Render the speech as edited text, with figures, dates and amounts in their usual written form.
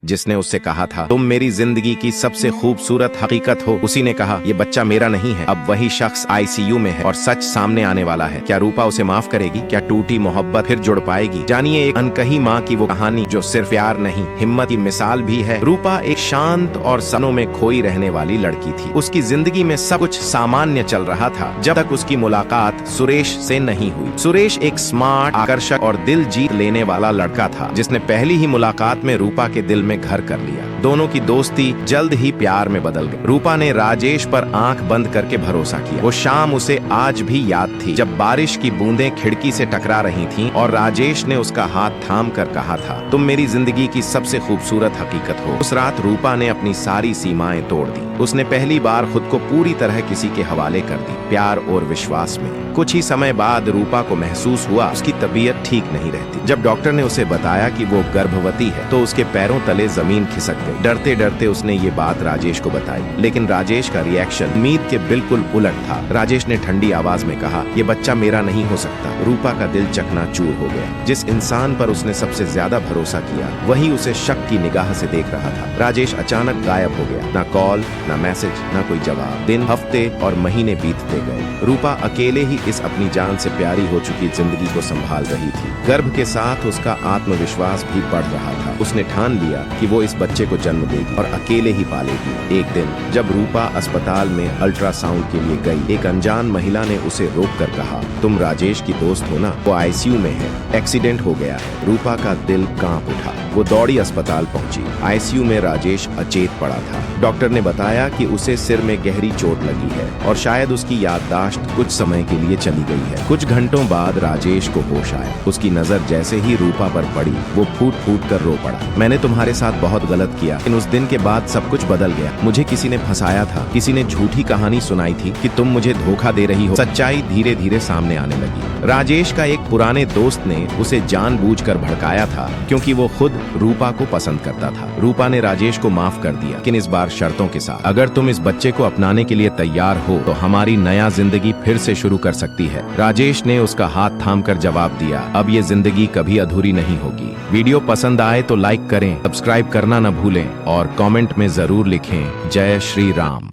जिसने उससे कहा था तुम मेरी जिंदगी की सबसे खूबसूरत हकीकत हो। उसी ने कहा ये बच्चा मेरा नहीं है। अब वही शख्स आईसीयू में है और सच सामने आने वाला है। क्या रूपा उसे माफ करेगी? क्या टूटी मोहब्बत फिर जुड़ पाएगी? जानिए एक अनकही माँ की वो कहानी जो सिर्फ प्यार नहीं, हिम्मत की मिसाल भी है। रूपा एक शांत और सनों में खोई रहने वाली लड़की थी। उसकी जिंदगी में सब कुछ सामान्य चल रहा था जब तक उसकी मुलाकात सुरेश से नहीं हुई। सुरेश एक स्मार्ट, आकर्षक और दिल जीत लेने वाला लड़का था जिसने पहली ही मुलाकात में रूपा के दिल में घर कर लिया। दोनों की दोस्ती जल्द ही प्यार में बदल गई। रूपा ने राजेश पर आंख बंद करके भरोसा किया। वो शाम उसे आज भी याद थी जब बारिश की बूंदें खिड़की से टकरा रही थीं और राजेश ने उसका हाथ थाम कर कहा था तुम मेरी जिंदगी की सबसे खूबसूरत हकीकत हो। उस रात रूपा ने अपनी सारी सीमाएं तोड़ दी। उसने पहली बार खुद को पूरी तरह किसी के हवाले कर दी, प्यार और विश्वास में। कुछ ही समय बाद रूपा को महसूस हुआ उसकी तबीयत ठीक नहीं रहती। जब डॉक्टर ने उसे बताया कि वो गर्भवती है तो उसके पैरों तले जमीन खिसक गई। डरते डरते उसने ये बात राजेश को बताई, लेकिन राजेश का रिएक्शन उम्मीद के बिल्कुल उलट था। राजेश ने ठंडी आवाज में कहा ये बच्चा मेरा नहीं हो सकता। रूपा का दिल चकनाचूर हो गया। जिस इंसान पर उसने सबसे ज्यादा भरोसा किया वही उसे शक की निगाह से देख रहा था। राजेश अचानक गायब हो गया। ना कॉल, ना मैसेज, ना कोई जवाब। दिन, हफ्ते और महीने बीतते गए। रूपा अकेले ही इस अपनी जान से प्यारी हो चुकी जिंदगी को संभाल रही थी। गर्भ के साथ उसका आत्मविश्वास भी बढ़ रहा था। उसने ठान लिया कि वो इस बच्चे को जन्म देगी और अकेले ही पालेगी। एक दिन जब रूपा अस्पताल में अल्ट्रासाउंड के लिए गई, एक अनजान महिला ने उसे रोककर कहा तुम राजेश की दोस्त हो ना? वो आईसीयू में है, एक्सीडेंट हो गया है। रूपा का दिल कांप उठा। वो दौड़ी अस्पताल पहुंची। आईसीयू में राजेश अचेत पड़ा था। डॉक्टर ने बताया कि उसे सिर में गहरी चोट लगी है और शायद उसकी याददाश्त कुछ समय के लिए चली गई है। कुछ घंटों बाद राजेश को होश आया। उसकी नजर जैसे ही रूपा पर पड़ी वो फूट फूट कर रो पड़ा। मैंने तुम्हारे साथ बहुत गलत किया, लेकिन उस दिन के बाद सब कुछ बदल गया। मुझे किसी ने फंसाया था, किसी ने झूठी कहानी सुनाई थी कि तुम मुझे धोखा दे रही हो। सच्चाई धीरे धीरे सामने आने लगी। राजेश का एक पुराने दोस्त ने उसे जानबूझकर भड़काया था क्योंकि वो खुद रूपा को पसंद करता था। रूपा ने राजेश को माफ कर दिया, लेकिन इस बार शर्तों के साथ। अगर तुम इस बच्चे को अपनाने के लिए तैयार हो तो हमारी नया जिंदगी फिर से शुरू कर सकती है। राजेश ने उसका हाथ थामकर जवाब दिया अब ये जिंदगी कभी अधूरी नहीं होगी। वीडियो पसंद आए तो लाइक करें, सब्सक्राइब करना न भूलें और कमेंट में जरूर लिखें जय श्री राम।